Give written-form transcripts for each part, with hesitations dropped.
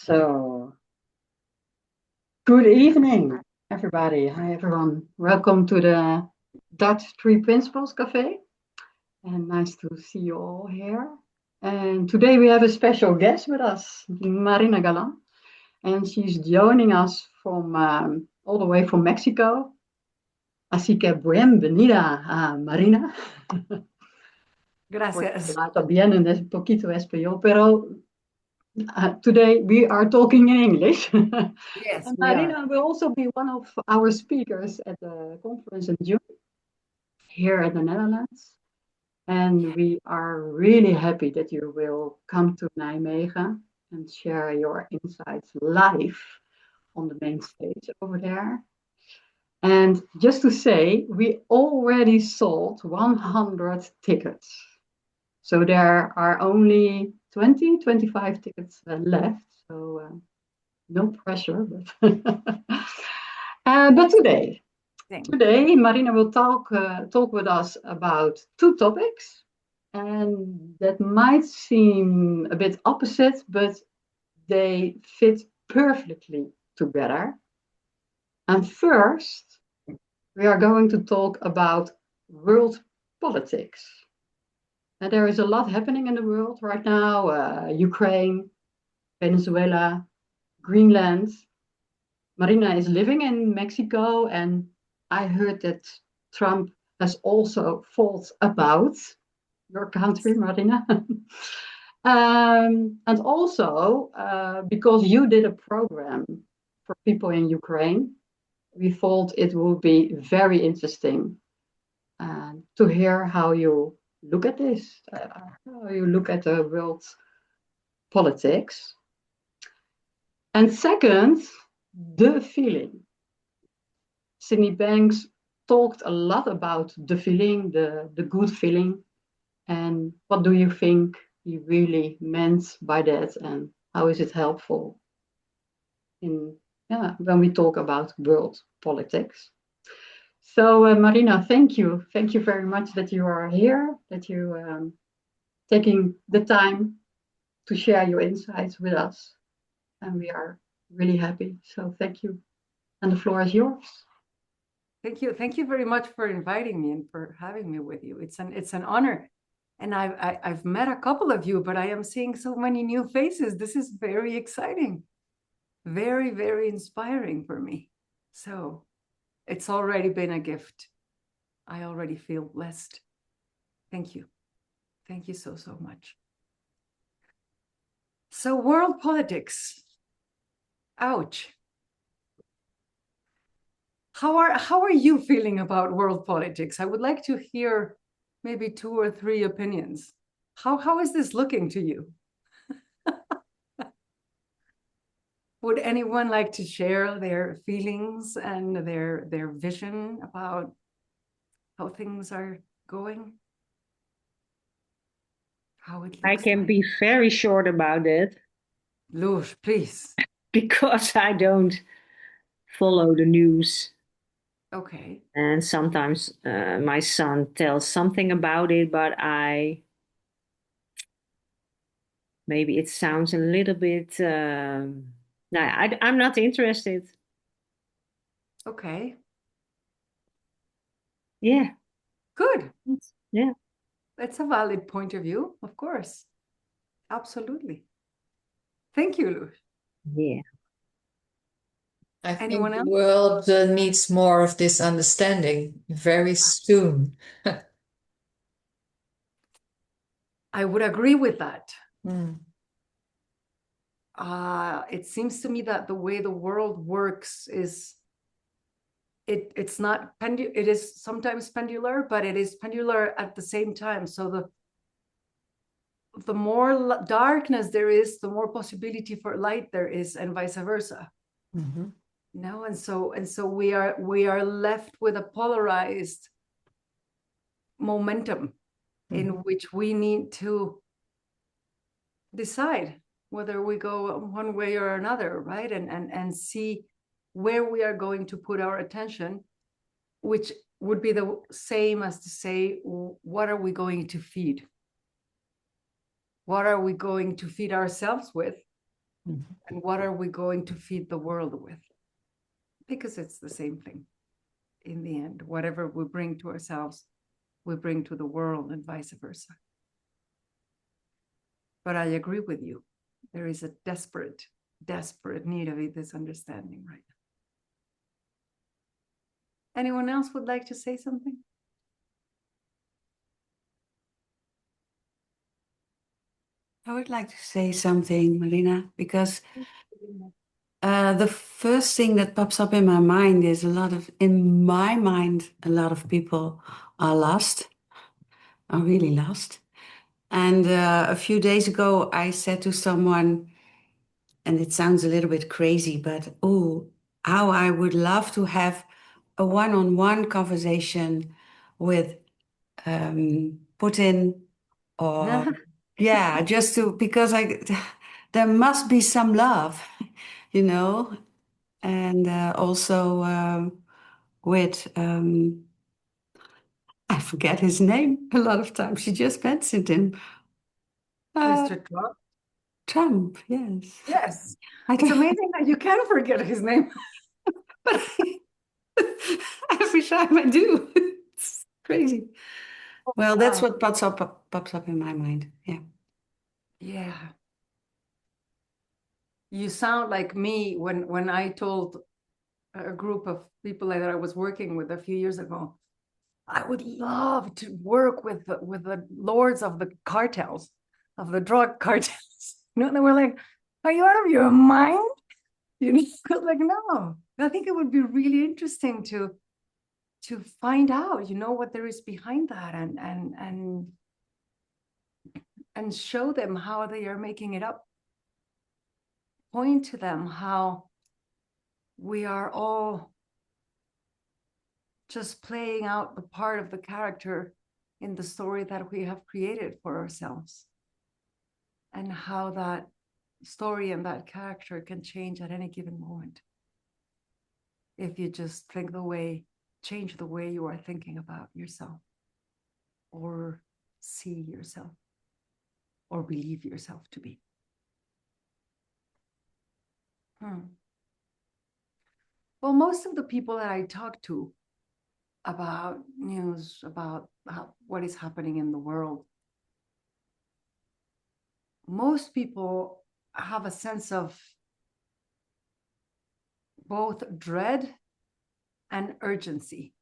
So, good evening, everybody. Hi, everyone. Welcome to the Dutch Three Principles Café. And nice to see you all here. And today we have a special guest with us, Marina Galan. And she's joining us from all the way from Mexico. Así que bienvenida, Marina. Gracias. Habla bien un poquito español, pero today we are talking in English. Yes, And we are. Marina will also be one of our speakers at the conference in June here in the Netherlands. And we are really happy that you will come to Nijmegen and share your insights live on the main stage over there. And just to say, we already sold 100 tickets. So there are only 25 tickets left. So no pressure, but today Marina will talk with us about two topics, and that might seem a bit opposite, but they fit perfectly together. And first, we are going to talk about world politics. And there is a lot happening in the world right now: Ukraine, Venezuela, Greenland. Marina is living in Mexico, and I heard that Trump has also thoughts about your country, Marina. And also, because you did a program for people in Ukraine, we thought it would be very interesting to hear how you look at this, how you look at the world politics. And second, the feeling. Sydney Banks talked a lot about the feeling, the good feeling. And what do you think he really meant by that? And how is it helpful when we talk about world politics? So, Marina, thank you. Thank you very much that you are here, that you taking the time to share your insights with us. And we are really happy. So thank you. And the floor is yours. Thank you. Thank you very much for inviting me and for having me with you. It's an honor. And I've met a couple of you, but I am seeing so many new faces. This is very exciting. Very, very inspiring for me. So it's already been a gift. I already feel blessed. Thank you. Thank you so, so much. So world politics. Ouch. How are you feeling about world politics? I would like to hear maybe 2 or 3 opinions. How is this looking to you? Would anyone like to share their feelings and their vision about how things are going? How it looks I can like? be very short about it. Loes, please. Because I don't follow the news. Okay. And sometimes my son tells something about it, but maybe it sounds a little bit, no, I'm not interested. Okay. Yeah. Good. Yeah. That's a valid point of view, of course. Absolutely. Thank you, Loes. Yeah. I think Anyone the else? world needs more of this understanding very soon. I would agree with that. Mm. It seems to me that the way the world works is it's not it is sometimes pendular, but it is pendular at the same time. So the more darkness there is, the more possibility for light there is, and vice versa. Mm-hmm. No, and so we are left with a polarized momentum in which we need to decide whether we go one way or another, right? And see where we are going to put our attention, which would be the same as to say, what are we going to feed? What are we going to feed ourselves with? And what are we going to feed the world with? Because it's the same thing in the end. Whatever we bring to ourselves, we bring to the world, and vice versa. But I agree with you. There is a desperate need of this understanding right now. Anyone else would like to say something? I would like to say something, Marina, because the first thing that pops up in my mind is in my mind, a lot of people are lost, are really lost. And a few days ago, I said to someone, and it sounds a little bit crazy, but oh, how I would love to have a one-on-one conversation with Putin or yeah, just to because there must be some love, you know, and also with I forget his name a lot of times. She just mentioned him. Mr. Trump? Trump, yes. Yes. I It's don't, amazing that you can forget his name. but every time I do, it's crazy. Well, that's what pops up in my mind. Yeah. Yeah. You sound like me when I told a group of people that I was working with a few years ago, I would love to work with the lords of the cartels, of the drug cartels. You know, they were like, "Are you out of your mind?" You know, I was like, "No." I think it would be really interesting to find out, you know, what there is behind that, and show them how they are making it up. Point to them how we are all just playing out the part of the character in the story that we have created for ourselves, and how that story and that character can change at any given moment if you just change the way you are thinking about yourself, or see yourself, or believe yourself to be. Well, most of the people that I talk to about news, about what is happening in the world, most people have a sense of both dread and urgency.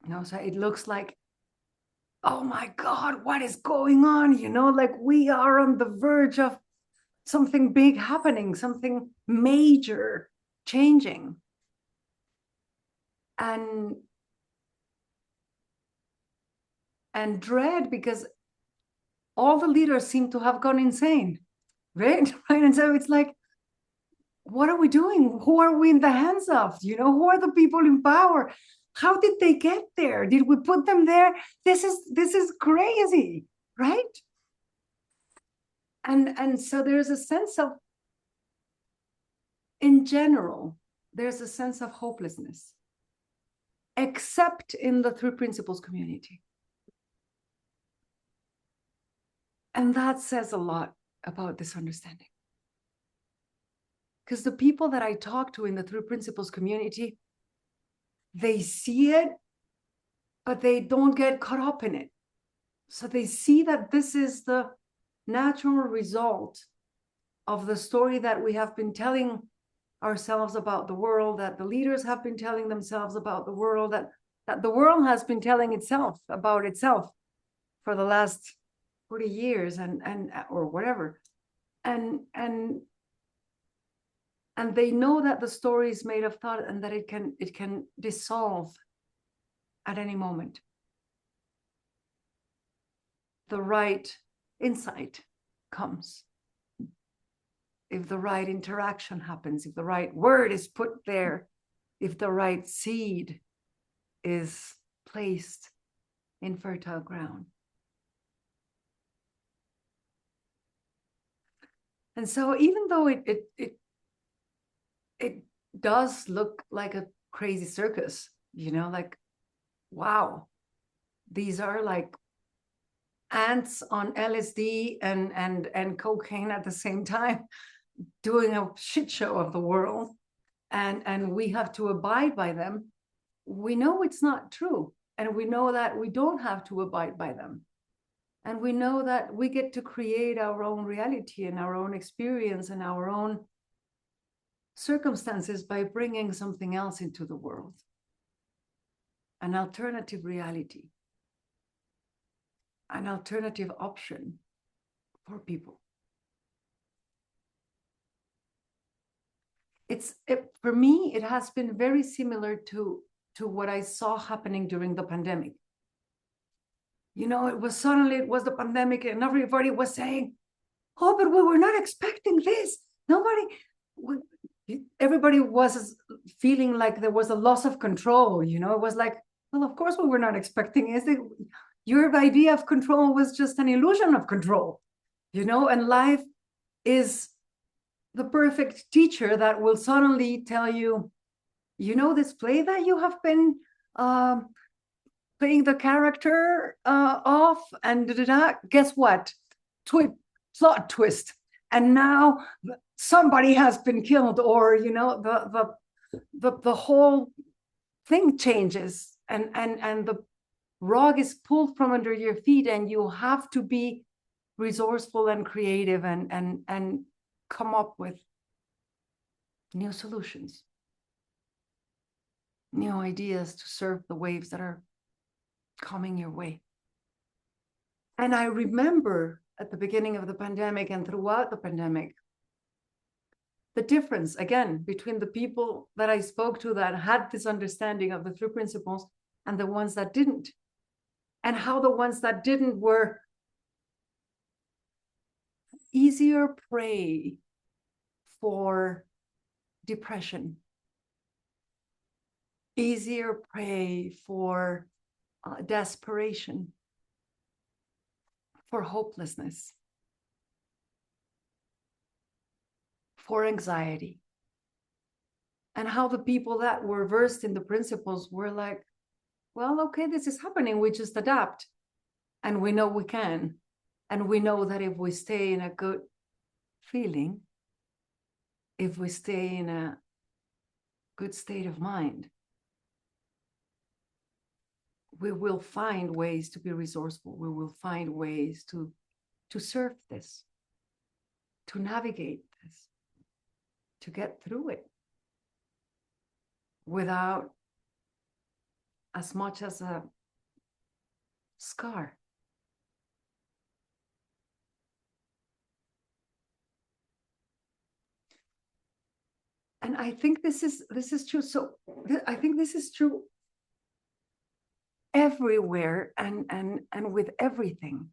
You know, so it looks like, oh my God, what is going on? You know, like we are on the verge of something big happening, something major changing. And dread, because all the leaders seem to have gone insane, right? And so it's like, what are we doing? Who are we in the hands of? You know, who are the people in power? How did they get there? Did we put them there? This is crazy, right? And so there's a sense of, in general, there's a sense of hopelessness, except in the Three Principles community. And that says a lot about this understanding. Because the people that I talk to in the Three Principles community, they see it, but they don't get caught up in it. So they see that this is the natural result of the story that we have been telling ourselves about the world, that the leaders have been telling themselves about the world, that the world has been telling itself about itself for the last 40 years and or whatever. And they know that the story is made of thought, and that it can dissolve at any moment. The right insight comes. If the right interaction happens, if the right word is put there, if the right seed is placed in fertile ground. And so even though it does look like a crazy circus, you know, like, wow, these are like ants on LSD and cocaine at the same time, doing a shit show of the world, and we have to abide by them. We know it's not true, and we know that we don't have to abide by them. And we know that we get to create our own reality and our own experience and our own circumstances by bringing something else into the world, an alternative reality, an alternative option for people. For me, it has been very similar to what I saw happening during the pandemic. You know, it was the pandemic, and everybody was saying, oh, but we were not expecting this. Everybody was feeling like there was a loss of control. You know, it was like, well, of course we were not expecting it. Your idea of control was just an illusion of control, you know, and life is the perfect teacher that will suddenly tell you, you know, this play that you have been playing the character of, and guess what? Plot twist. And now somebody has been killed, or, you know, the whole thing changes, and the rug is pulled from under your feet, and you have to be resourceful and creative and come up with new solutions, new ideas to surf the waves that are coming your way. And I remember at the beginning of the pandemic and throughout the pandemic, the difference, again, between the people that I spoke to that had this understanding of the three principles and the ones that didn't, and how the ones that didn't were easier prey for depression, easier prey for desperation, for hopelessness, for anxiety. And how the people that were versed in the principles were like, well, okay, this is happening, we just adapt. And we know we can. And we know that if we stay in a good feeling, if we stay in a good state of mind, we will find ways to be resourceful. We will find ways to surf this, to navigate this, to get through it without as much as a scar. And I think this is true. So I think this is true everywhere and with everything.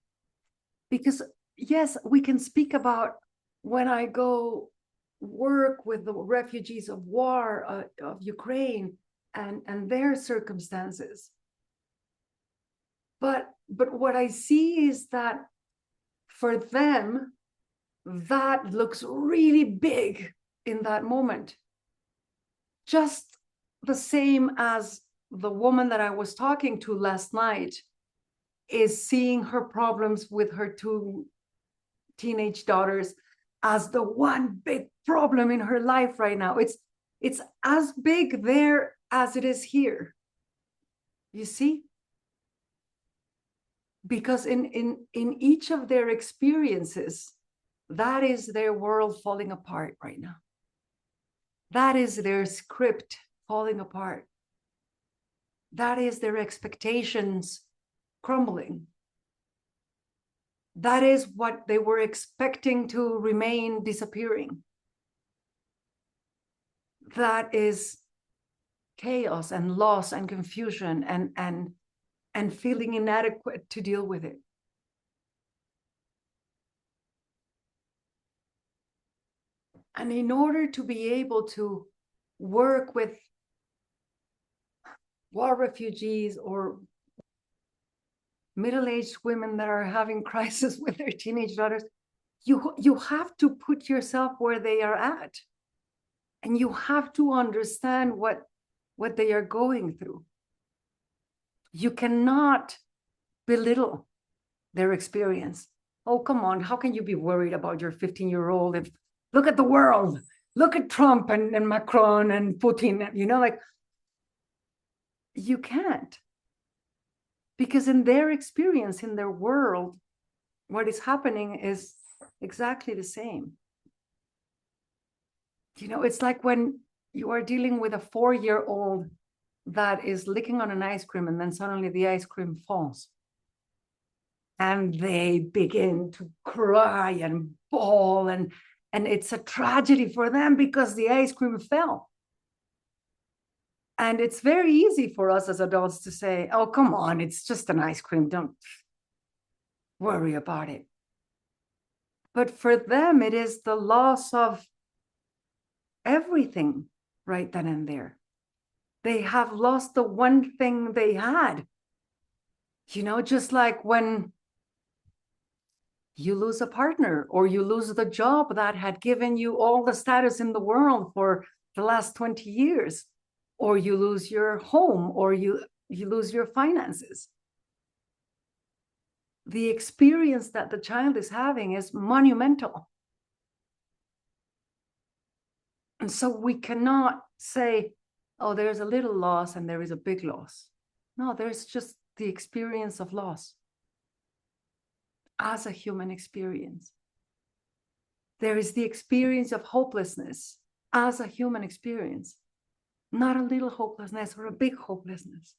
Because yes, we can speak about when I go work with the refugees of war of Ukraine and their circumstances. But what I see is that for them, that looks really big in that moment. Just the same as the woman that I was talking to last night is seeing her problems with her two teenage daughters as the one big problem in her life right now. It's as big there as it is here. You see? Because in each of their experiences, that is their world falling apart right now. That is their script falling apart. That is their expectations crumbling. That is what they were expecting to remain disappearing. That is chaos and loss and confusion and feeling inadequate to deal with it. And in order to be able to work with war refugees or middle-aged women that are having crisis with their teenage daughters, you have to put yourself where they are at. And you have to understand what they are going through. You cannot belittle their experience. Oh, come on, how can you be worried about your 15-year-old? If look at the world, look at Trump and Macron and Putin, you know, like, you can't. Because in their experience, in their world, what is happening is exactly the same. You know, it's like when you are dealing with a 4-year-old that is licking on an ice cream and then suddenly the ice cream falls. And they begin to cry and bawl, and it's a tragedy for them because the ice cream fell. And it's very easy for us as adults to say, oh, come on, it's just an ice cream, don't worry about it. But for them, it is the loss of everything right then and there. They have lost the one thing they had. You know, just like when you lose a partner or you lose the job that had given you all the status in the world for the last 20 years, or you lose your home, or you lose your finances. The experience that the child is having is monumental. And so we cannot say, oh, there's a little loss and there is a big loss. No, there's just the experience of loss as a human experience. There is the experience of hopelessness as a human experience, not a little hopelessness or a big hopelessness.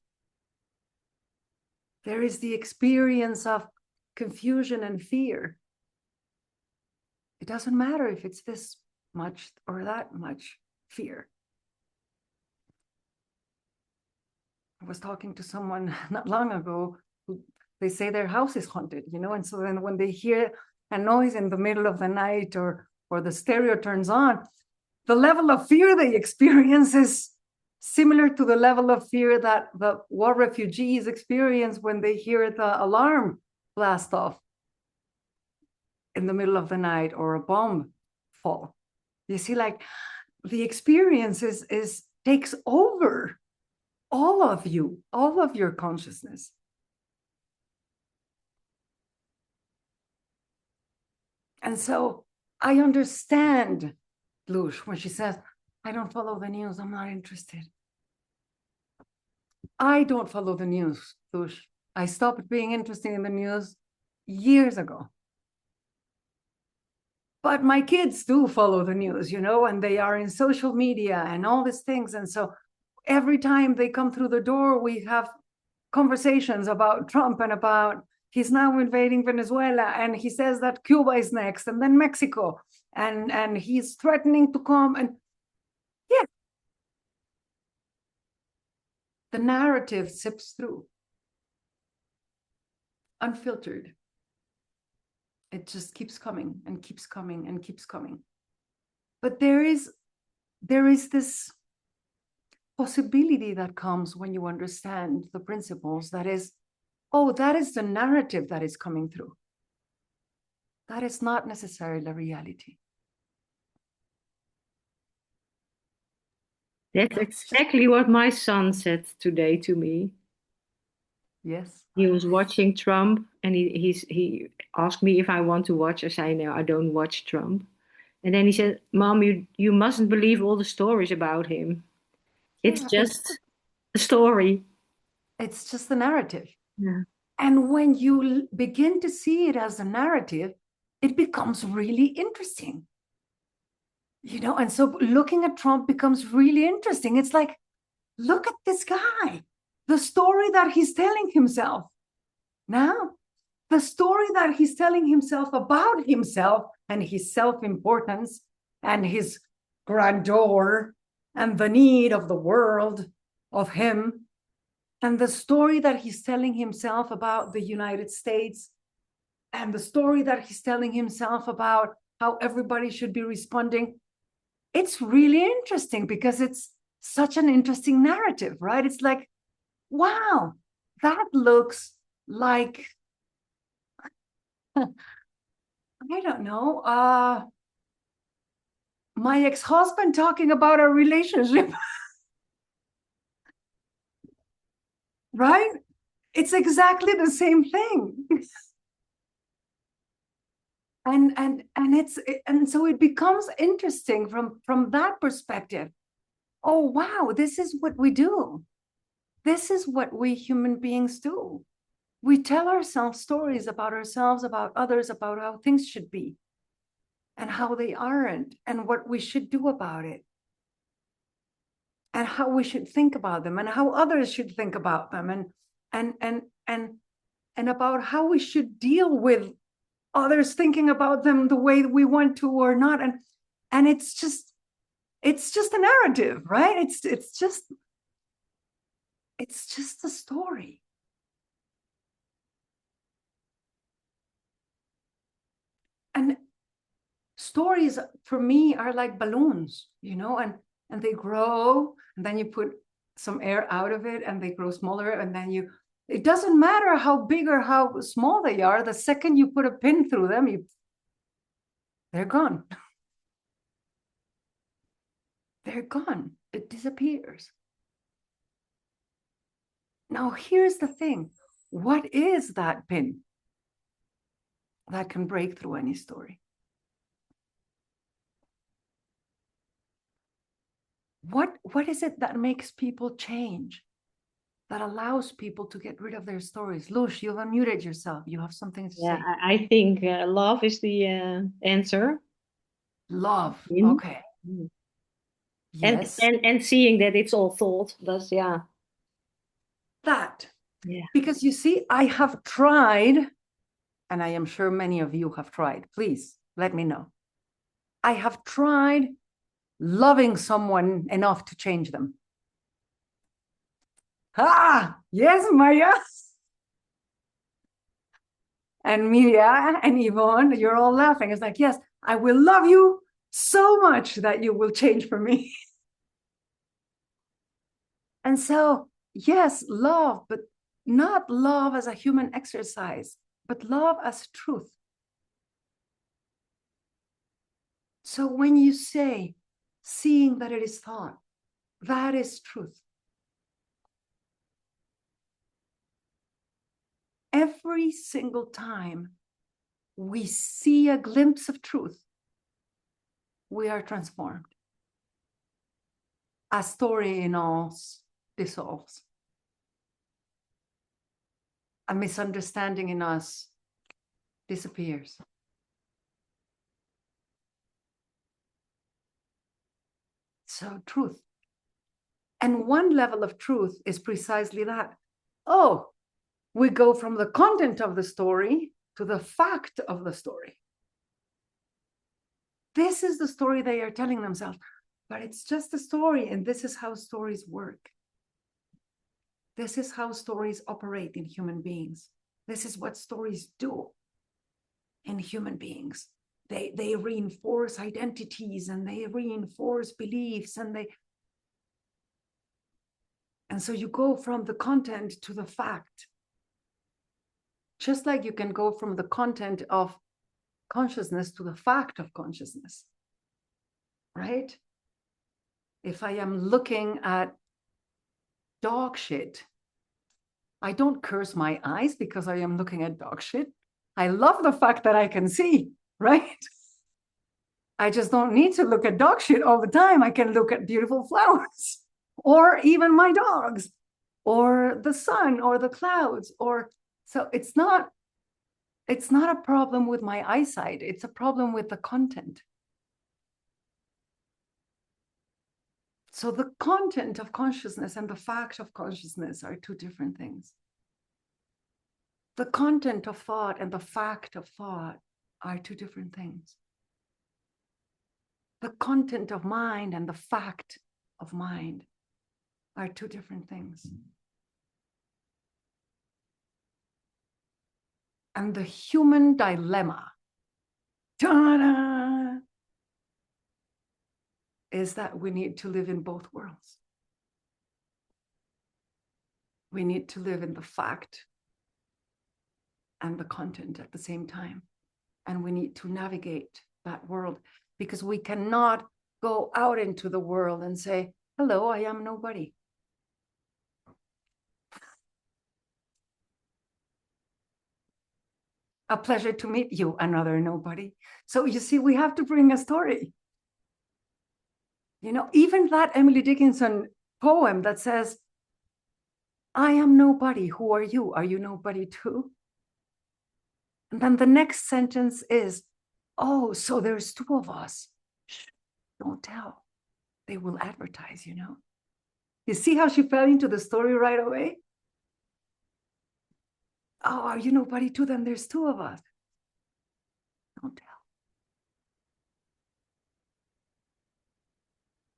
There is the experience of confusion and fear. It doesn't matter if it's this much or that much fear. I was talking to someone not long ago who they say their house is haunted, you know, and so then when they hear a noise in the middle of the night or the stereo turns on, the level of fear they experience is similar to the level of fear that the war refugees experience when they hear the alarm blast off in the middle of the night or a bomb fall. You see, like, the experience takes over all of you, all of your consciousness. And so I understand Lush when she says, I don't follow the news, I'm not interested. I don't follow the news, Lush. I stopped being interested in the news years ago. But my kids do follow the news, you know, and they are in social media and all these things. And so every time they come through the door, we have conversations about Trump and about he's now invading Venezuela, and he says that Cuba is next, and then Mexico, and he's threatening to come. And yeah, the narrative sips through, unfiltered. It just keeps coming and keeps coming and keeps coming. But there is this possibility that comes when you understand the principles, that is, oh, that is the narrative that is coming through. That is not necessarily the reality. That's exactly what my son said today to me. Yes. He was watching Trump, and he asked me if I want to watch. I said, no, I don't watch Trump. And then he said, Mom, you mustn't believe all the stories about him. It's just a story. It's just the narrative. Yeah. And when you begin to see it as a narrative, it becomes really interesting. You know, and so looking at Trump becomes really interesting. It's like, look at this guy, the story that he's telling himself. Now, the story that he's telling himself about himself and his self-importance and his grandeur and the need of the world of him, and the story that he's telling himself about the United States, and the story that he's telling himself about how everybody should be responding. It's really interesting because it's such an interesting narrative, right? It's like, wow, that looks like, I don't know, my ex-husband talking about our relationship. Right? It's exactly the same thing. And so it becomes interesting from that perspective. Oh, wow, this is what we do. This is what we human beings do. We tell ourselves stories about ourselves, about others, about how things should be and how they aren't, and what we should do about it, and how we should think about them, and how others should think about them, and about how we should deal with others thinking about them the way that we want to or not. And it's just a narrative, right? It's just a story. And stories for me are like balloons, and they grow, and then you put some air out of it and they grow smaller, and then it doesn't matter how big or how small they are, the second you put a pin through them, they're gone. They're gone. It disappears. Now, here's the thing. What is that pin that can break through any story? What is it that makes people change? That allows people to get rid of their stories? Lush, you've unmuted yourself. You have something to say. I think love is the answer. Love. Okay. Yes. And seeing that it's all thought. That's That. Yeah. Because you see, I have tried, and I am sure many of you have tried. Please let me know. I have tried loving someone enough to change them. Ah, yes, Maya. And Mia and Yvonne, you're all laughing. It's like, yes, I will love you so much that you will change for me. And so, yes, love, but not love as a human exercise, but love as truth. So when you say, seeing that it is thought, that is truth. Every single time we see a glimpse of truth, we are transformed. A story in us dissolves. A misunderstanding in us disappears. So truth. And one level of truth is precisely that. Oh, we go from the content of the story to the fact of the story. This is the story they are telling themselves, but it's just a story, and this is how stories work. This is how stories operate in human beings. This is what stories do in human beings. They reinforce identities, and they reinforce beliefs, and so you go from the content to the fact. Just like you can go from the content of consciousness to the fact of consciousness, right? If I am looking at dog shit, I don't curse my eyes because I am looking at dog shit. I love the fact that I can see, right? I just don't need to look at dog shit all the time. I can look at beautiful flowers, or even my dogs, or the sun, or the clouds, so it's not a problem with my eyesight. It's a problem with the content. So the content of consciousness and the fact of consciousness are two different things. The content of thought and the fact of thought are two different things. The content of mind and the fact of mind are two different things. And the human dilemma, ta-da, is that we need to live in both worlds. We need to live in the fact and the content at the same time. And we need to navigate that world, because we cannot go out into the world and say, hello, I am nobody. A pleasure to meet you, another nobody. So you see, we have to bring a story. You know, even that Emily Dickinson poem that says, I am nobody, who are you? Are you nobody too? And then the next sentence is, oh, so there's two of us. Shh, don't tell. They will advertise, you know. You see how she fell into the story right away? Oh, are you nobody too? Then there's two of us. Don't tell.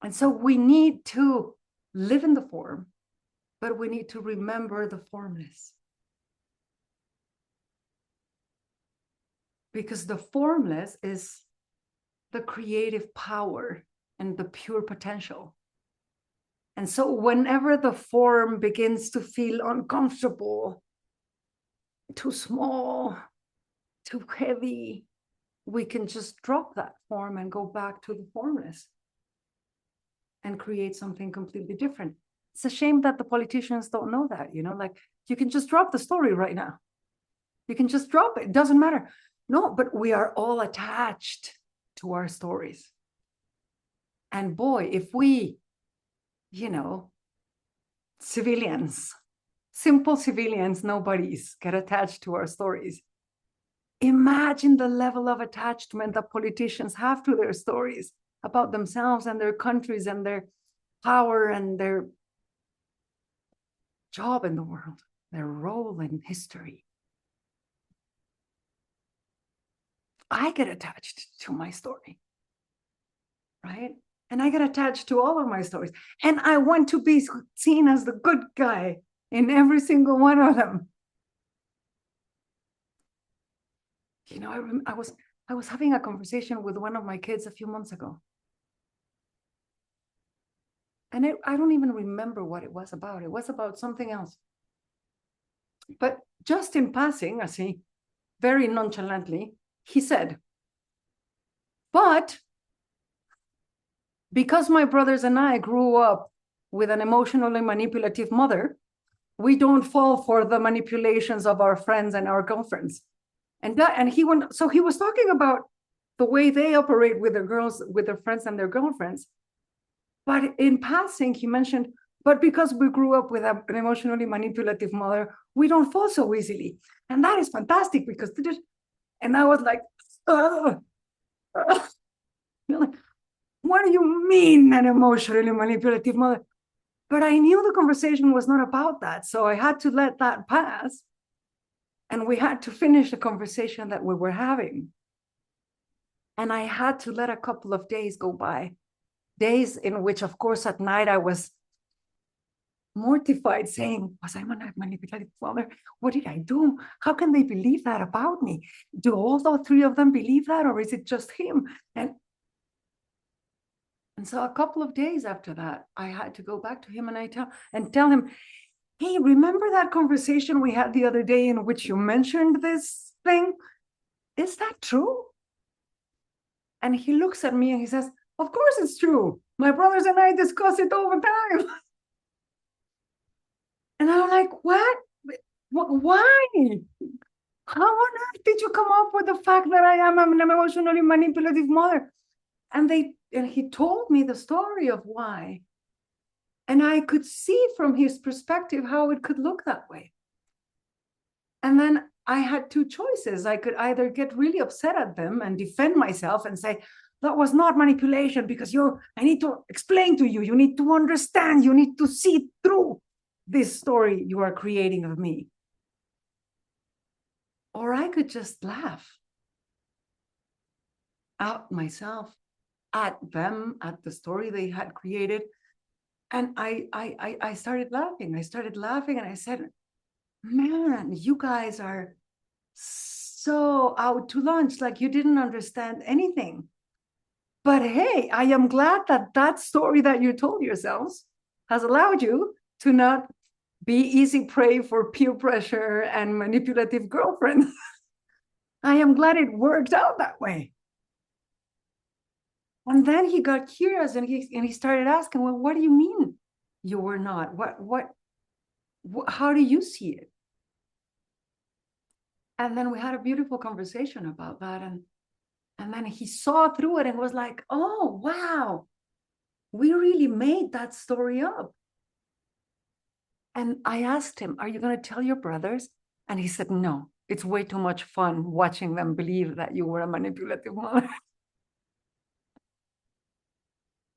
And so we need to live in the form, but we need to remember the formless. Because the formless is the creative power and the pure potential. And so whenever the form begins to feel uncomfortable, too small, too heavy, we can just drop that form and go back to the formless and create something completely different. It's a shame that the politicians don't know that, you know, like you can just drop the story right now. You can just drop it, it doesn't matter. No, but we are all attached to our stories. And boy, if we, you know, civilians, simple civilians, nobodies get attached to our stories. Imagine the level of attachment that politicians have to their stories about themselves and their countries and their power and their job in the world, their role in history. I get attached to my story, right? And I get attached to all of my stories. And I want to be seen as the good guy in every single one of them. You know, I was having a conversation with one of my kids a few months ago. And I don't even remember what it was about. It was about something else. But just in passing, as he very nonchalantly, he said, but because my brothers and I grew up with an emotionally manipulative mother, we don't fall for the manipulations of our friends and our girlfriends. And he was talking about the way they operate with their girls, with their friends and their girlfriends. But in passing, he mentioned, but because we grew up with an emotionally manipulative mother, we don't fall so easily. And that is fantastic because, and I was like, what do you mean an emotionally manipulative mother? But I knew the conversation was not about that. So I had to let that pass. And we had to finish the conversation that we were having. And I had to let a couple of days go by. Days in which, of course, at night I was mortified, saying, was I a manipulative father? What did I do? How can they believe that about me? Do all the three of them believe that, or is it just him? And so a couple of days after that, I had to go back to him and tell him, hey, remember that conversation we had the other day in which you mentioned this thing? Is that true? And he looks at me and he says, of course it's true. My brothers and I discuss it all the time. And I'm like, what? Why? How on earth did you come up with the fact that I am an emotionally manipulative mother? And he told me the story of why. And I could see from his perspective how it could look that way. And then I had two choices. I could either get really upset at them and defend myself and say, that was not manipulation because I need to explain to you. You need to understand. You need to see through this story you are creating of me. Or I could just laugh at myself, at them, at the story they had created. And I started laughing. And I said, man, you guys are so out to lunch, like you didn't understand anything. But hey, I am glad that story that you told yourselves has allowed you to not be easy prey for peer pressure and manipulative girlfriends. I am glad it worked out that way. And then he got curious and he started asking, well, what do you mean you were not? How do you see it? And then we had a beautiful conversation about that. And then he saw through it and was like, oh, wow, we really made that story up. And I asked him, are you going to tell your brothers? And he said, no, it's way too much fun watching them believe that you were a manipulative mother.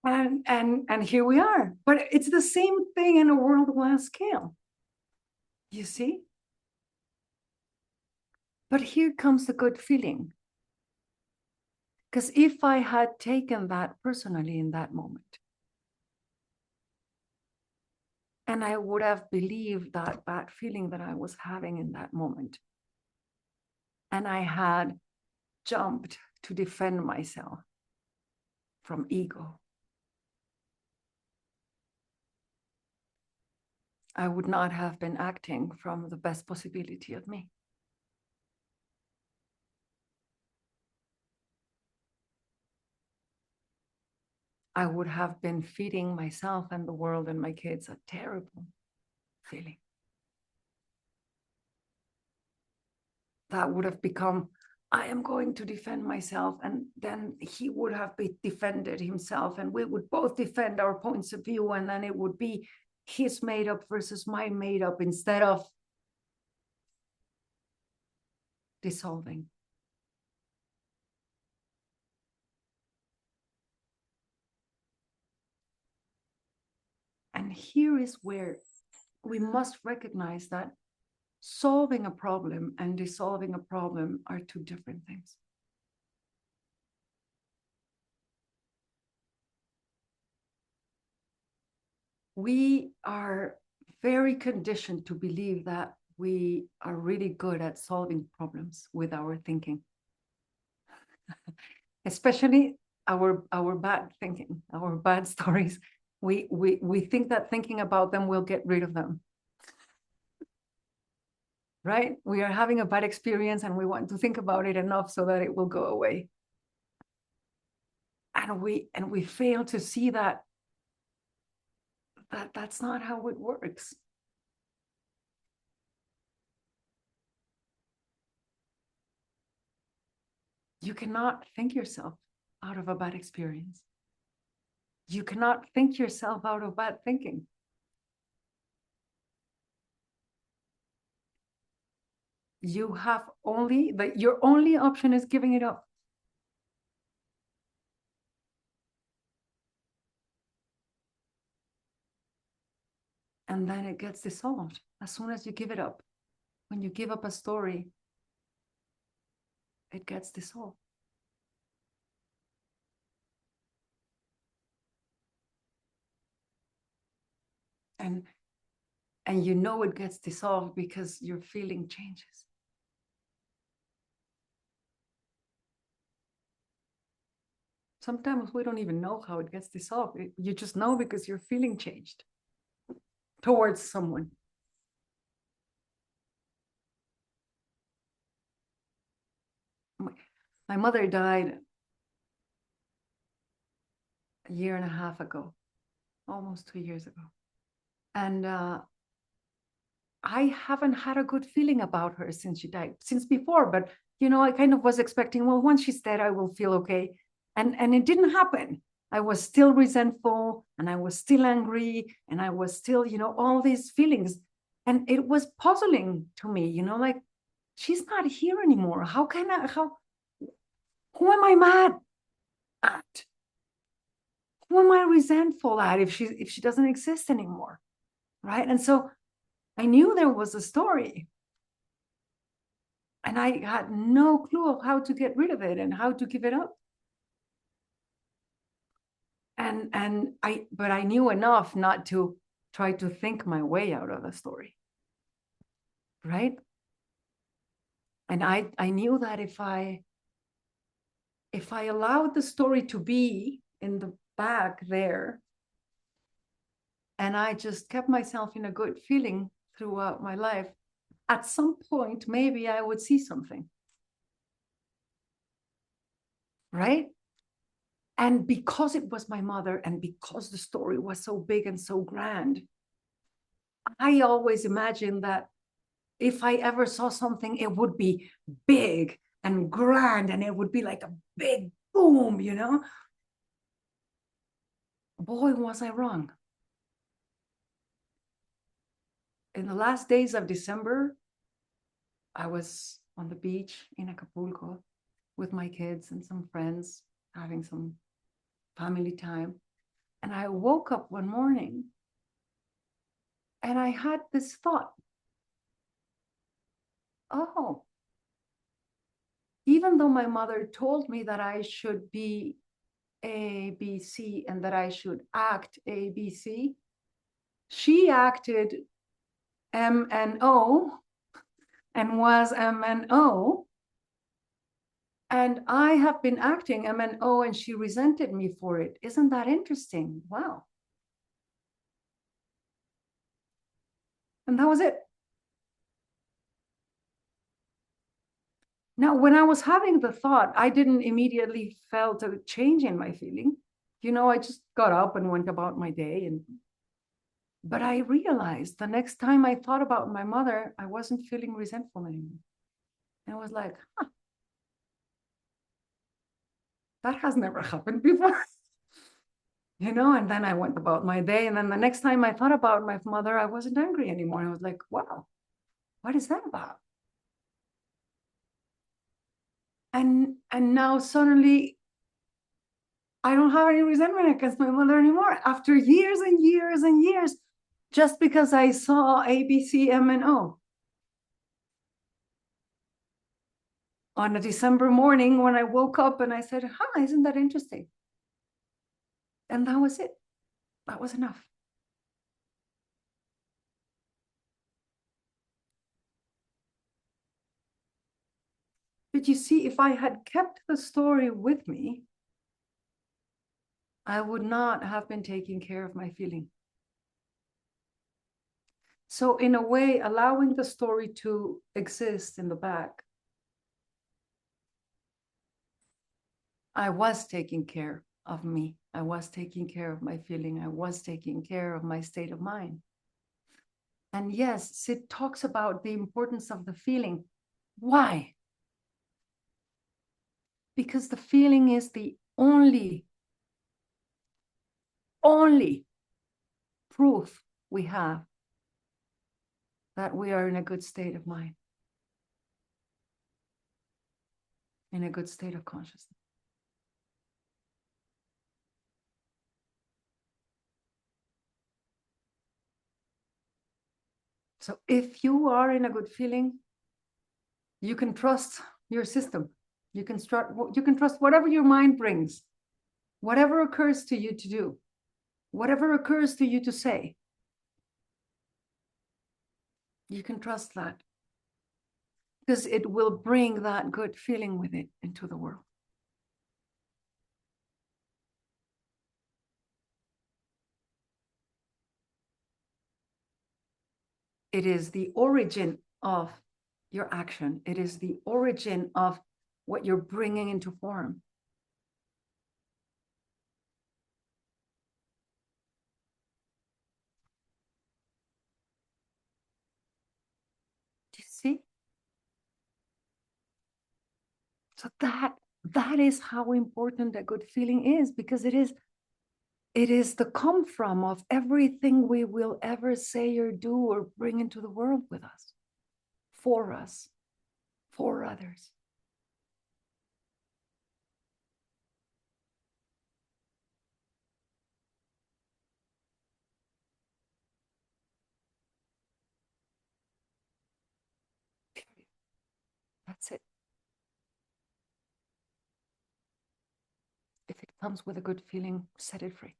And here we are. But it's the same thing in a worldwide scale. You see? But here comes the good feeling. Because if I had taken that personally in that moment, and I would have believed that bad feeling that I was having in that moment, and I had jumped to defend myself from ego, I would not have been acting from the best possibility of me. I would have been feeding myself and the world and my kids a terrible feeling. That would have become, I am going to defend myself, and then he would have defended himself, and we would both defend our points of view, and then it would be his made up versus my made up instead of dissolving. And here is where we must recognize that solving a problem and dissolving a problem are two different things. We are very conditioned to believe that we are really good at solving problems with our thinking, especially our bad thinking, our bad stories. We think that thinking about them will get rid of them. Right? We are having a bad experience and we want to think about it enough so that it will go away. And we fail to see that that's not how it works. You cannot think yourself out of a bad experience. You cannot think yourself out of bad thinking. You have only, your only option is giving it up. And then it gets dissolved as soon as you give it up. When you give up a story, it gets dissolved. And you know it gets dissolved because your feeling changes. Sometimes we don't even know how it gets dissolved. You just know because your feeling changed towards someone. My mother died a year and a half ago, almost 2 years ago. And I haven't had a good feeling about her since she died, since before. But, you know, I kind of was expecting, well, once she's dead, I will feel okay. And it didn't happen. I was still resentful, and I was still angry, and I was still, you know, all these feelings. And it was puzzling to me, you know, like, she's not here anymore. Who am I mad at? Who am I resentful at if she doesn't exist anymore? Right? And so I knew there was a story. And I had no clue of how to get rid of it and how to give it up. But I knew enough not to try to think my way out of the story. Right? And I knew that if I allowed the story to be in the back there, and I just kept myself in a good feeling throughout my life, at some point, maybe I would see something. Right? And because it was my mother, and because the story was so big and so grand, I always imagined that if I ever saw something, it would be big and grand, and it would be like a big boom, you know? Boy, was I wrong. In the last days of December, I was on the beach in Acapulco with my kids and some friends, having some family time. And I woke up one morning and I had this thought. Oh, even though my mother told me that I should be A, B, C, and that I should act A, B, C, she acted M and O and was M and O. And I have been acting M and O, and she resented me for it. Isn't that interesting? Wow. And that was it. Now, when I was having the thought, I didn't immediately felt a change in my feeling. You know, I just got up and went about my day. But I realized the next time I thought about my mother, I wasn't feeling resentful anymore. And I was like, huh, that has never happened before. You know, and then I went about my day. And then the next time I thought about my mother, I wasn't angry anymore. I was like, wow, what is that about? And now suddenly I don't have any resentment against my mother anymore after years and years and years, just because I saw A, B, C, M, and O. On a December morning when I woke up and I said, huh, isn't that interesting? And that was it. That was enough. But you see, if I had kept the story with me, I would not have been taking care of my feeling. So in a way, allowing the story to exist in the back, I was taking care of me. I was taking care of my feeling. I was taking care of my state of mind. And yes, Sid talks about the importance of the feeling. Why? Because the feeling is the only proof we have that we are in a good state of mind, in a good state of consciousness. So if you are in a good feeling, you can trust your system. You can trust whatever your mind brings, whatever occurs to you to do, whatever occurs to you to say. You can trust that because it will bring that good feeling with it into the world. It is the origin of your action. It is the origin of what you're bringing into form. Do you see? So that is how important a good feeling is, because it is the come from of everything we will ever say or do or bring into the world with us, for others. That's it. If it comes with a good feeling, set it free.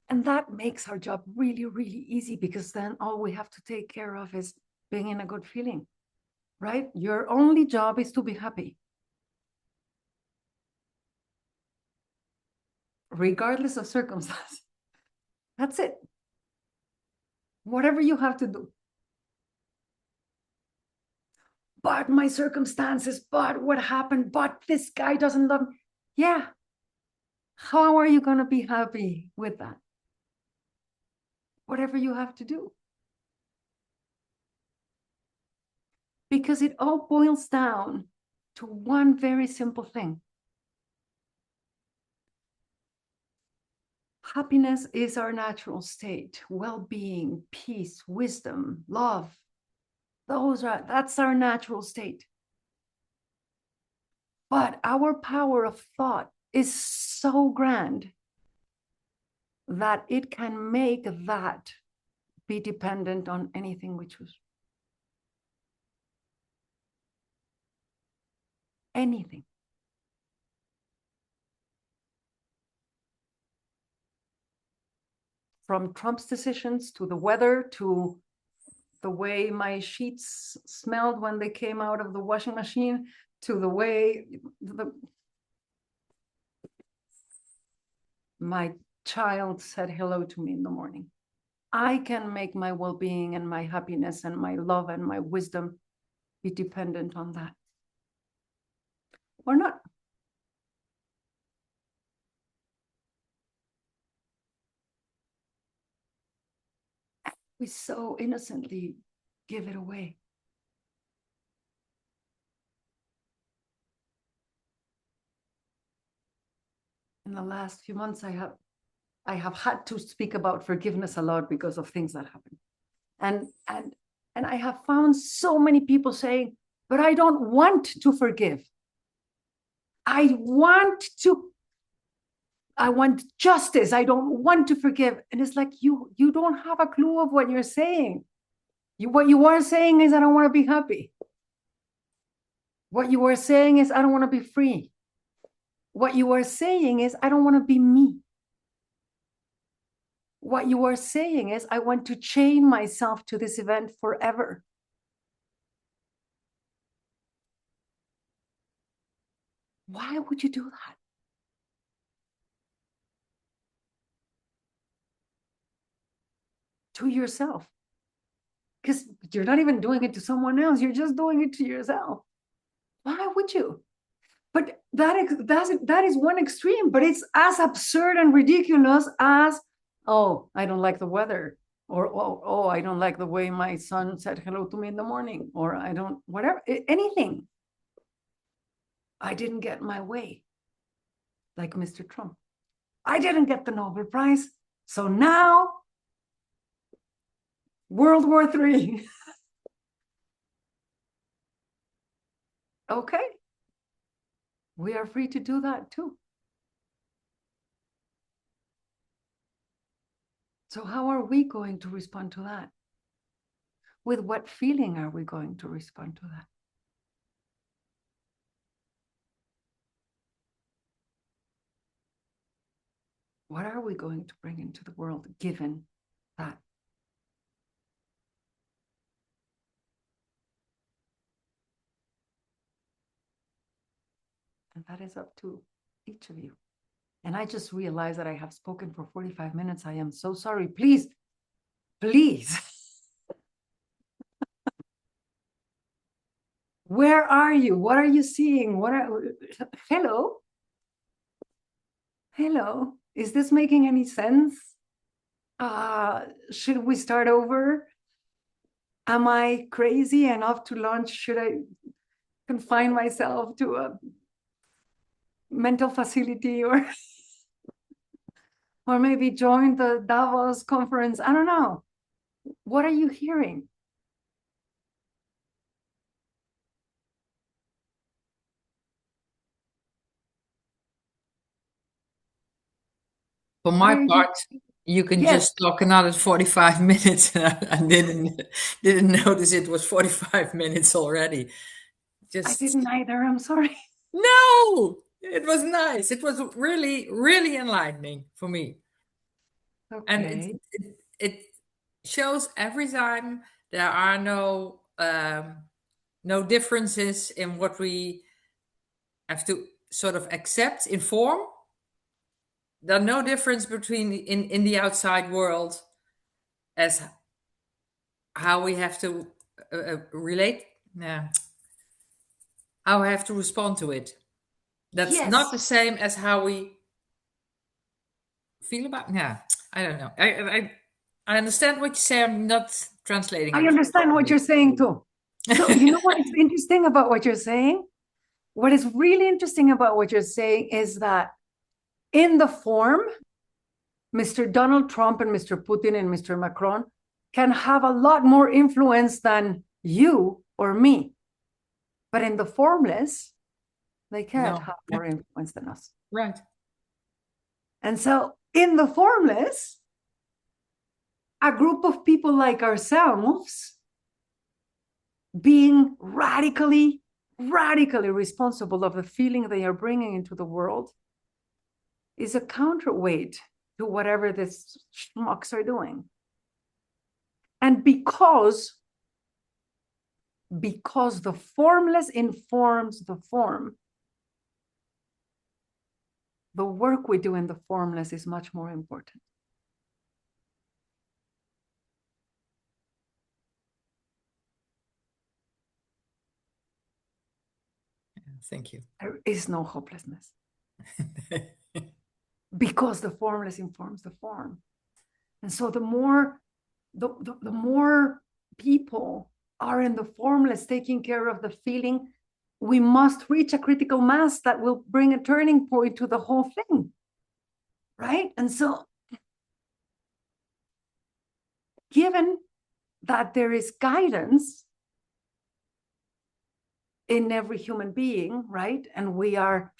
And that makes our job really, really easy, because then all we have to take care of is being in a good feeling, right? Your only job is to be happy, regardless of circumstance. That's it. Whatever you have to do. But my circumstances, but what happened, but this guy doesn't love me. Yeah. How are you going to be happy with that? whatever you have to do. Because it all boils down to one very simple thing. Happiness is our natural state, well-being, peace, wisdom, love. That's our natural state. But our power of thought is so grand that it can make that be dependent on anything we choose. Anything. From Trump's decisions to the weather to the way my sheets smelled when they came out of the washing machine to the way my child said hello to me in the morning. I can make my well-being and my happiness and my love and my wisdom be dependent on that. Or not. We so innocently give it away. In the last few months, I have had to speak about forgiveness a lot because of things that happen. And I have found so many people saying, but I don't want to forgive. I want justice. I don't want to forgive. And it's like, you don't have a clue of what you're saying. What you are saying is, I don't want to be happy. What you are saying is, I don't want to be free. What you are saying is, I don't want to be me. What you are saying is, I want to chain myself to this event forever. Why would you do that? To yourself. Because you're not even doing it to someone else. You're just doing it to yourself. Why would you? But that is one extreme, but it's as absurd and ridiculous as, oh, I don't like the weather, or oh, I don't like the way my son said hello to me in the morning, or I don't, whatever, anything. I didn't get my way, like Mr. Trump. I didn't get the Nobel Prize, so now World War III. Okay. We are free to do that too. So how are we going to respond to that? With what feeling are we going to respond to that? What are we going to bring into the world given that? And that is up to each of you. And I just realized that I have spoken for 45 minutes. I am so sorry. Please, please. Where are you? What are you seeing? Hello? Hello? Is this making any sense? Should we start over? Am I crazy and off to lunch? Should I confine myself to a mental facility or maybe join the Davos conference? I don't know. What are you hearing? For my part, you can just talk another 45 minutes. I didn't notice it was 45 minutes already. I didn't either. I'm sorry. No, it was nice. It was really, really enlightening for me. Okay. And it shows every time there are no differences in what we have to sort of accept in form. There's no difference between in the outside world as how we have to relate. How we have to respond to it. That's not the same as how we feel about. I don't know. I understand what you say. I'm not translating I it. understand what you're saying too. So you know what is interesting about what you're saying? What is really interesting about what you're saying is that in the form, Mr. Donald Trump and Mr. Putin and Mr. Macron can have a lot more influence than you or me. But in the formless, they can't No. have more influence than us. Right. And so in the formless, a group of people like ourselves being radically responsible of the feeling they are bringing into the world is a counterweight to whatever these schmucks are doing. And because the formless informs the form, the work we do in the formless is much more important. Thank you. There is no hopelessness. Because the formless informs the form. And so the more people are in the formless taking care of the feeling, we must reach a critical mass that will bring a turning point to the whole thing. Right? And so given that there is guidance in every human being, right? And we are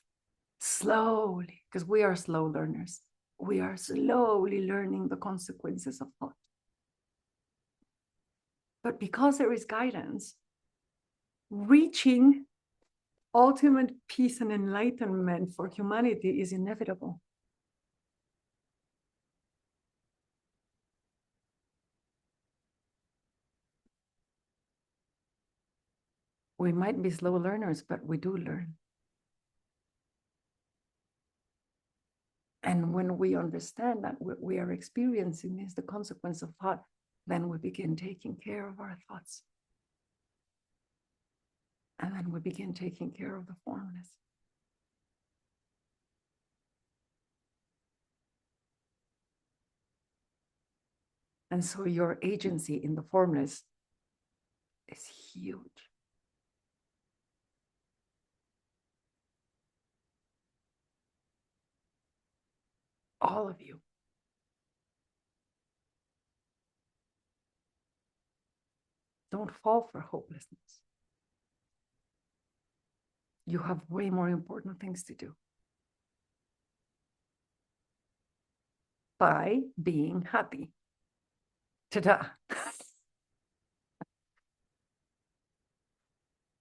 slowly, because we are slow learners, we are slowly learning the consequences of thought. But because there is guidance, reaching ultimate peace and enlightenment for humanity is inevitable. We might be slow learners, but we do learn. And when we understand that what we are experiencing is the consequence of thought, then we begin taking care of our thoughts. And then we begin taking care of the formless. And so your agency in the formless is huge. All of you. Don't fall for hopelessness. You have way more important things to do. By being happy. Ta-da.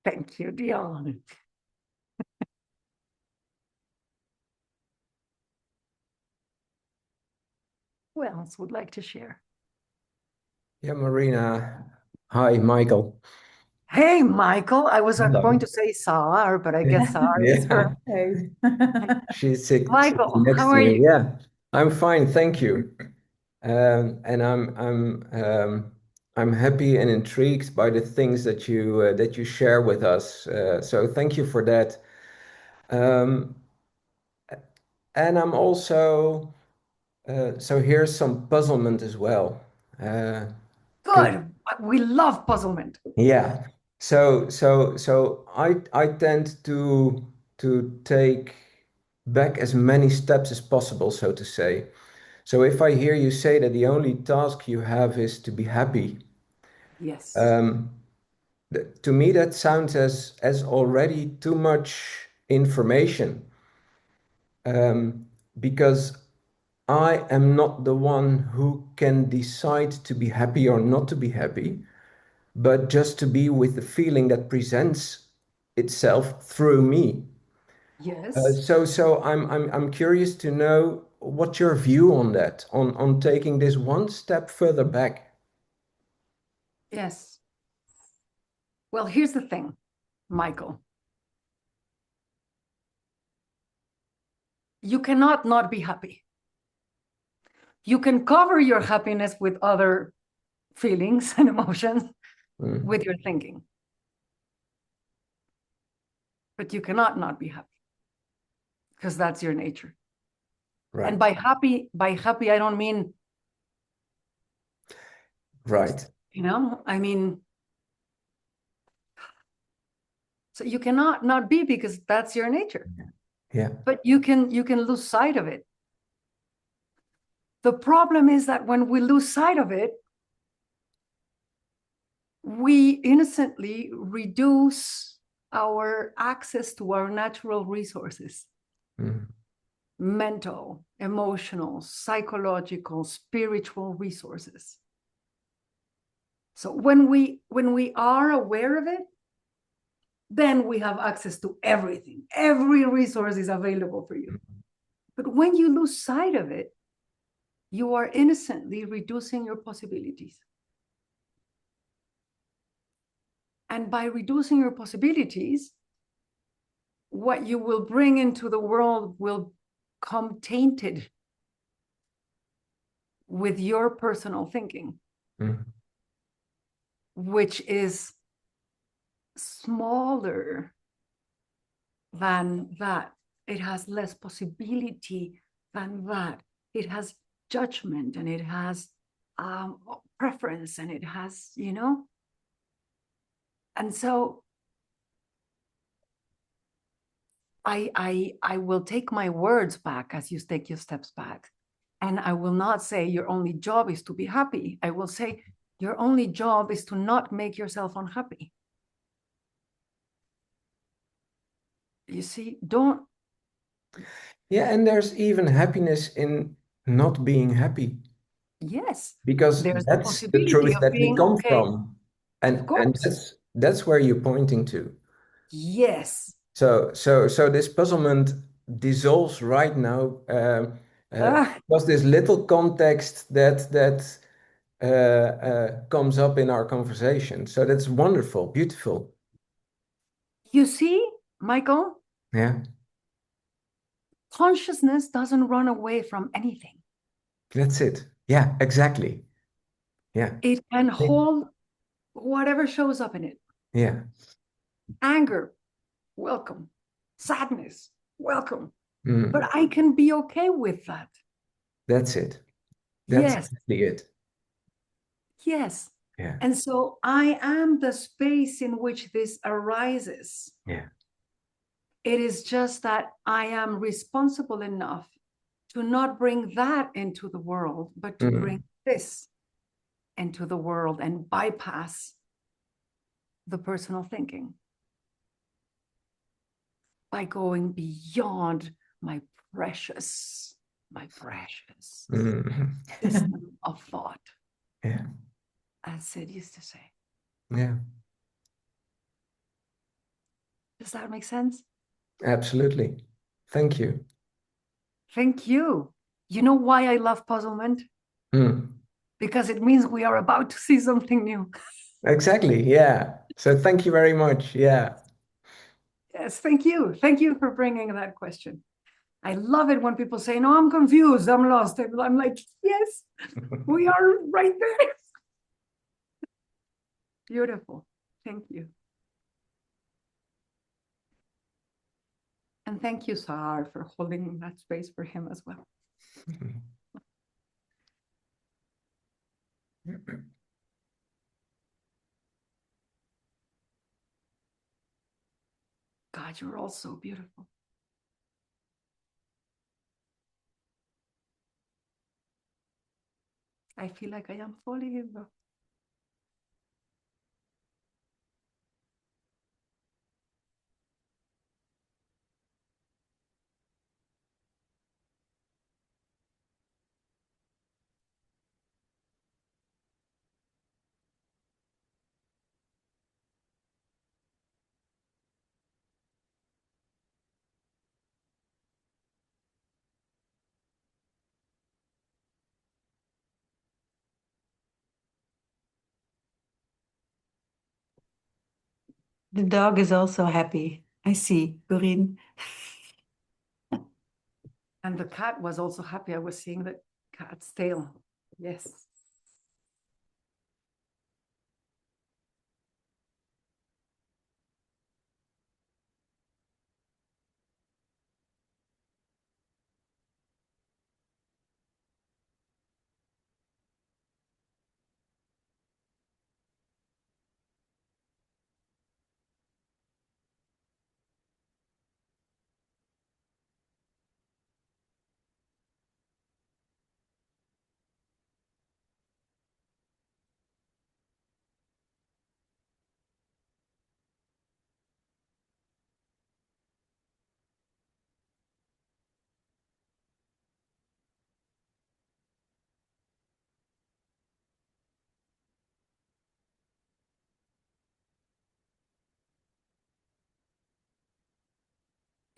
Thank you, Dion. Who else would like to share? Yeah, Marina. Hi, Michael. Hey, Michael. I was Hello. going to say Saar, but I guess Saar is her. Hey. She's sick. Michael, Next how to are me. you? Yeah, I'm fine, thank you. And I'm happy and intrigued by the things that you share with us. So thank you for that. And I'm also so here's some puzzlement as well. Good. We love puzzlement. Yeah. So I tend to take back as many steps as possible, so to say. So if I hear you say that the only task you have is to be happy, Yes. to me that sounds as already too much information, because I am not the one who can decide to be happy or not to be happy, but just to be with the feeling that presents itself through me. Yes. So I'm curious to know what's your view on that, on taking this one step further back. Yes. Well, here's the thing, Michael. You cannot not be happy. You can cover your happiness with other feelings and emotions with your thinking. But you cannot not be happy because that's your nature. Right. And by happy, I don't mean Right. You know, I mean, so you cannot not be, because that's your nature. Yeah. But you can lose sight of it. The problem is that when we lose sight of it, we innocently reduce our access to our natural resources. Mental, emotional, psychological, spiritual resources. So when we are aware of it, then we have access to everything. Every resource is available for you. But when you lose sight of it, you are innocently reducing your possibilities. And by reducing your possibilities, what you will bring into the world will come tainted with your personal thinking, which is smaller than that. It has less possibility than that. It has judgment, and it has preference, and it has, you know. And so I will take my words back as you take your steps back. And I will not say your only job is to be happy. I will say your only job is to not make yourself unhappy. You see, don't. Yeah, and there's even happiness in not being happy. Yes. Because There's the that's the possibility truth of that we being come okay. from. Of And course. that's where you're pointing to. Yes. So this puzzlement dissolves right now, because this little context that comes up in our conversation. So that's wonderful, beautiful. You see, Michael, Yeah, consciousness doesn't run away from anything. that's it. Yeah, exactly. Yeah, It can hold whatever shows up in it. yeah. Anger, welcome. Sadness, welcome. Mm. But I can be okay with that. That's it. That's Yes. exactly it. Yes. Yeah, And so I am the space in which this arises. yeah. It is just that I am responsible enough to not bring that into the world, but to bring this into the world and bypass the personal thinking by going beyond my precious system of thought, Yeah, as Sid used to say. yeah. Does that make sense? Absolutely. Thank you. Thank you. You know why I love puzzlement? Because it means we are about to see something new. Exactly. Yeah. So thank you very much. Yeah. Yes, thank you. Thank you for bringing that question. I love it when people say, no, I'm confused, I'm lost. I'm like, yes, we are right there. Beautiful. Thank you. And thank you, Sahar, for holding that space for him as well. God, you're all so beautiful. I feel like I am falling in love. The dog is also happy. I see, Corinne. And the cat was also happy. I was seeing the cat's tail. Yes.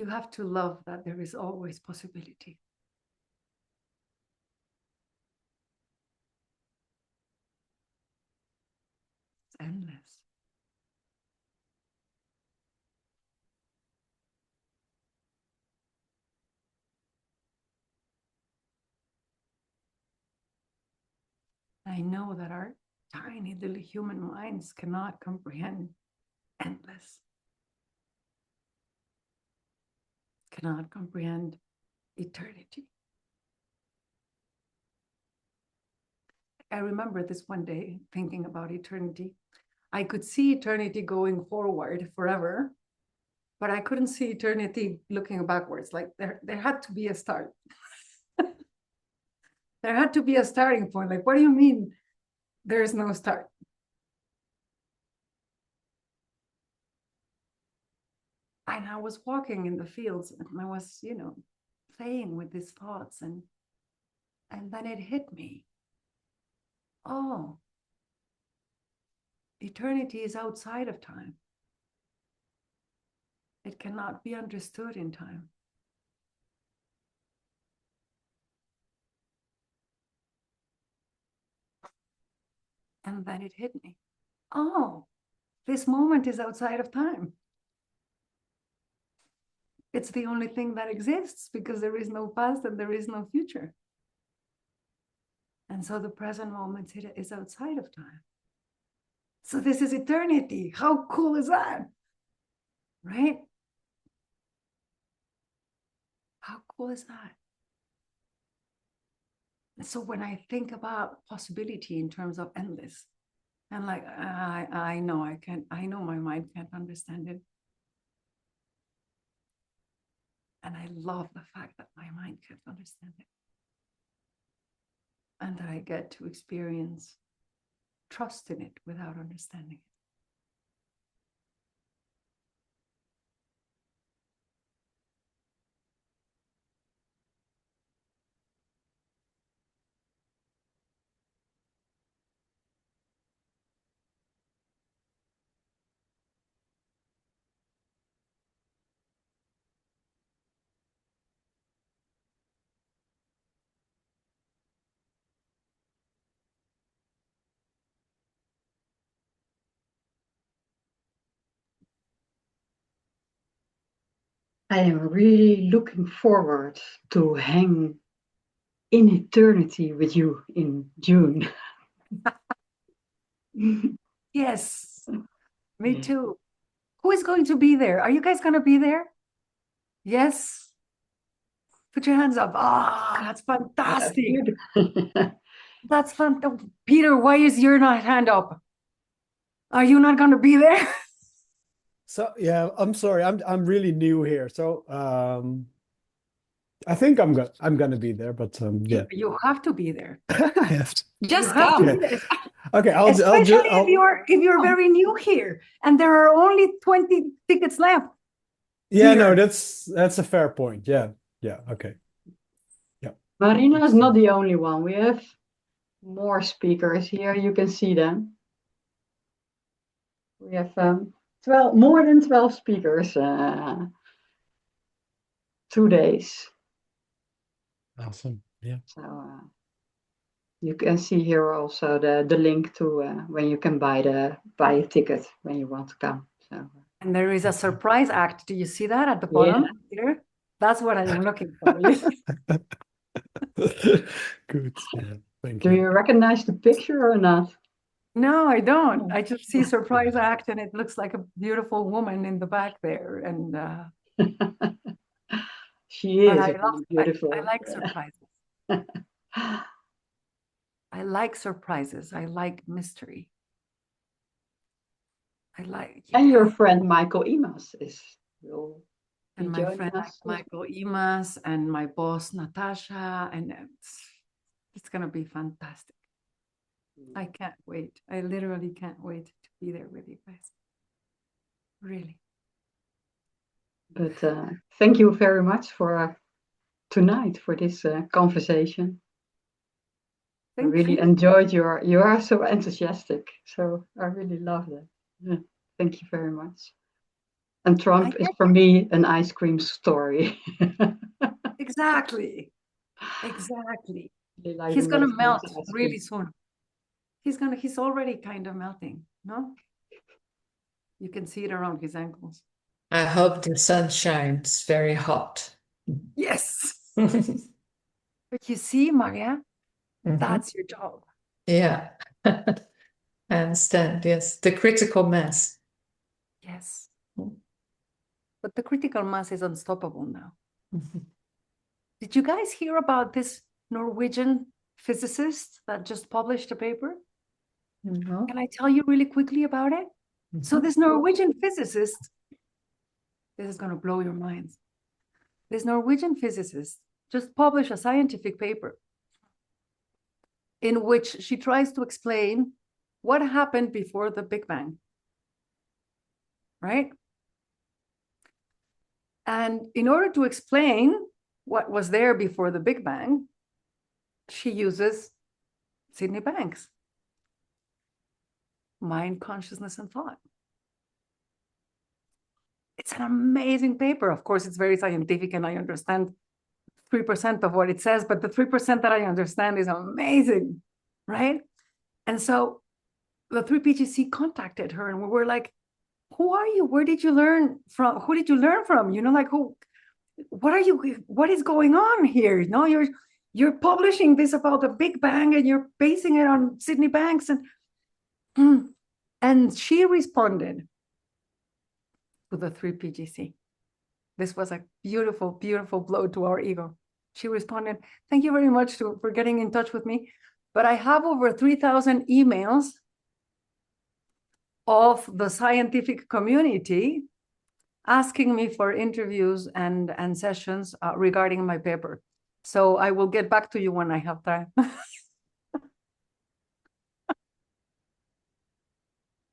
You have to love that there is always possibility. It's endless. I know that our tiny little human minds cannot comprehend endless, cannot comprehend eternity. I remember this one day thinking about eternity. I could see eternity going forward forever, but I couldn't see eternity looking backwards. Like there had to be a start. There had to be a starting point. Like, what do you mean there is no start? And I was walking in the fields and I was, playing with these thoughts, and then it hit me. Oh, eternity is outside of time. It cannot be understood in time. And then it hit me. Oh, this moment is outside of time. It's the only thing that exists because there is no past and there is no future. And so the present moment is outside of time. So this is eternity. How cool is that? Right? How cool is that? And so when I think about possibility in terms of endless, I'm like, I know my mind can't understand it. And I love the fact that my mind can't understand it. And that I get to experience trust in it without understanding it. I am really looking forward to hang in eternity with you in June. Yes, me too. Who is going to be there? Are you guys going to be there? Yes. Put your hands up. Ah, that's fantastic. That's fantastic. Peter, why is your hand up? Are you not going to be there? So yeah, I'm sorry. I'm really new here. So I think I'm gonna be there, but yeah. You have to be there. I have to. Just You have to come. be there. Okay, Especially if you're very new here and there are only 20 tickets left. Yeah, here. no, that's a fair point. Yeah. Okay. Yeah. Marina is not the only one. We have more speakers here. You can see them. We have more than 12 speakers. 2 days. Awesome. Yeah. So you can see here also the link to when you can buy a ticket when you want to come. So. And there is a surprise act. Do you see that at the bottom here? That's what I am looking for. Good. Yeah. Thank Do you recognize the picture or not? No, I don't. I just see surprise act and it looks like a beautiful woman in the back there. And she is beautiful. beautiful. I like surprises. I like surprises. I like mystery. And your friend Michael Imas will be and my joining friend us. Michael Imas and my boss Natasha, and it's gonna be fantastic. I can't wait. I literally can't wait to be there with you guys. Really. But thank you very much for tonight for this conversation. I really enjoyed you are so enthusiastic. So I really love that. Thank you very much. And Trump is for me an ice cream story. Exactly. Exactly. Like He's gonna melt ice cream. really soon. He's already kind of melting, no? You can see it around his ankles. I hope the sun shines very hot. Yes. But you see, Maria, that's your job. Yeah. I understand. Yes. The critical mass. Yes. But the critical mass is unstoppable now. Did you guys hear about this Norwegian physicist that just published a paper? No. Can I tell you really quickly about it? So this Norwegian physicist, this is going to blow your minds. This Norwegian physicist just published a scientific paper in which she tries to explain what happened before the Big Bang, right? And in order to explain what was there before the Big Bang, she uses Sydney Banks, mind, consciousness, and thought. It's an amazing paper. Of course, it's very scientific and I understand 3% of what it says, but the 3% that I understand is amazing, right? And so the 3PGC contacted her and we were like, who are you? Where did you learn from? Who did you learn from? You know, like what is going on here? No, you're publishing this about the Big Bang and you're basing it on Sydney Banks. And she responded to the 3PGC. This was a beautiful, beautiful blow to our ego. She responded, thank you very much for getting in touch with me. But I have over 3,000 emails of the scientific community asking me for interviews and sessions regarding my paper. So I will get back to you when I have time.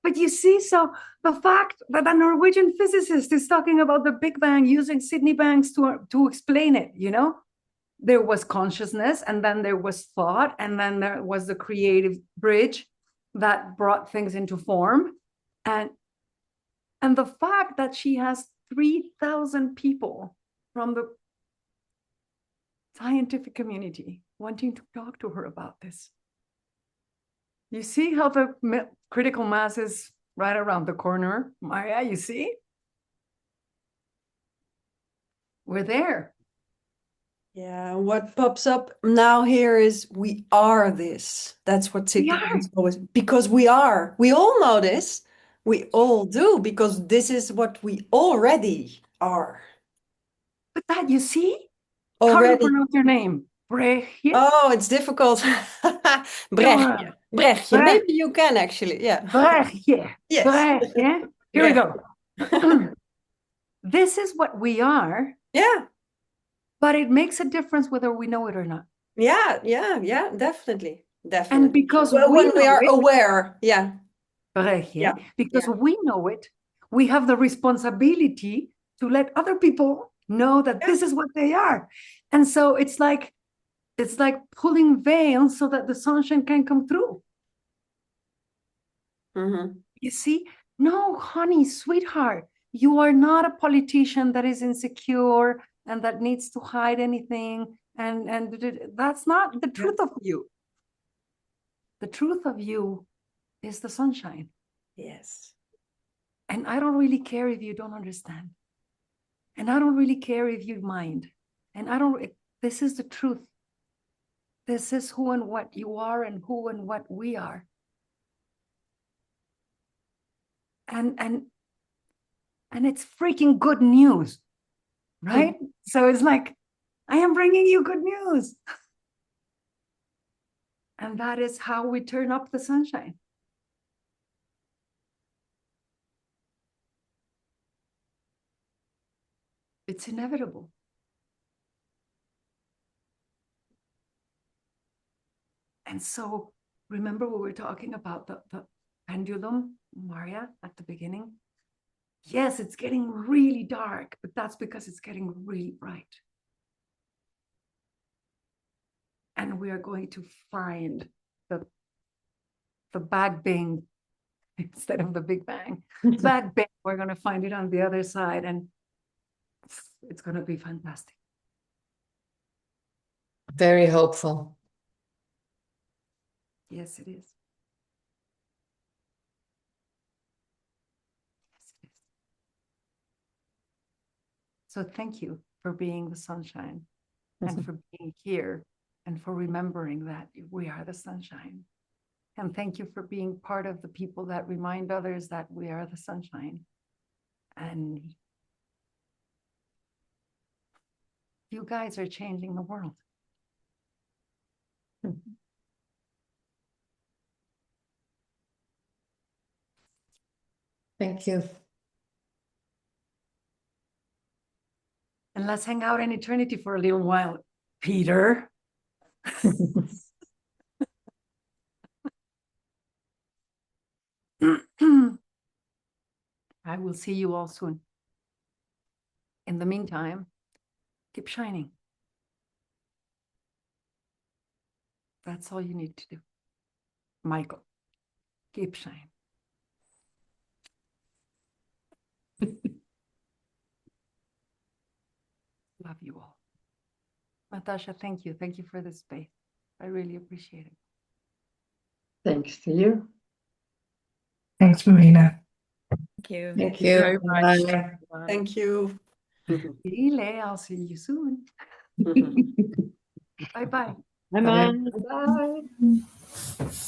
But you see, so the fact that a Norwegian physicist is talking about the Big Bang using Sydney Banks to explain it, you know, there was consciousness and then there was thought and then there was the creative bridge that brought things into form. And the fact that she has 3,000 people from the scientific community wanting to talk to her about this. You see how the critical mass is right around the corner, Maria, you see? We're there. Yeah, what pops up now here is we are this. That's what Sydney is always, because we are. We all know this. We all do, because this is what we already are. But that, you see? Already. How do you pronounce your name? Brechtje? Oh, it's difficult. Brechtje. Brechtje. Maybe you can actually. Yeah. Brechtje. Yes. Brechtje. Here we go. This is what we are. Yeah. But it makes a difference whether we know it or not. Yeah, definitely. Definitely. And because when we are aware, yeah. Because we know it, we have the responsibility to let other people know that this is what they are. And so it's like pulling veils so that the sunshine can come through. You see? No, honey, sweetheart, you are not a politician that is insecure and that needs to hide anything. And that's not the truth of you. The truth of you is the sunshine. Yes. And I don't really care if you don't understand. And I don't really care if you mind. And this is the truth. This is who and what you are and who and what we are. And it's freaking good news, right? So it's like, I am bringing you good news. And that is how we turn up the sunshine. It's inevitable. And so remember we were talking about the pendulum, Maria, at the beginning? Yes, it's getting really dark, but that's because it's getting really bright. And we are going to find the bag being instead of the Big Bang. That bang, we're going to find it on the other side, and it's going to be fantastic. Very hopeful. Yes, it is. Yes, it is. So thank you for being the sunshine and for being here and for remembering that we are the sunshine. And thank you for being part of the people that remind others that we are the sunshine. And you guys are changing the world. Thank you. And let's hang out in eternity for a little while, Peter. I will see you all soon. In the meantime, keep shining. That's all you need to do. Michael, keep shining. Love you all. Natasha, thank you. Thank you for this space. I really appreciate it. Thanks to you. Thanks, Marina. Thank you. Thank you you. very much. Bye. Thank you. Really, I'll see you soon. Bye-bye. Bye-bye. Bye.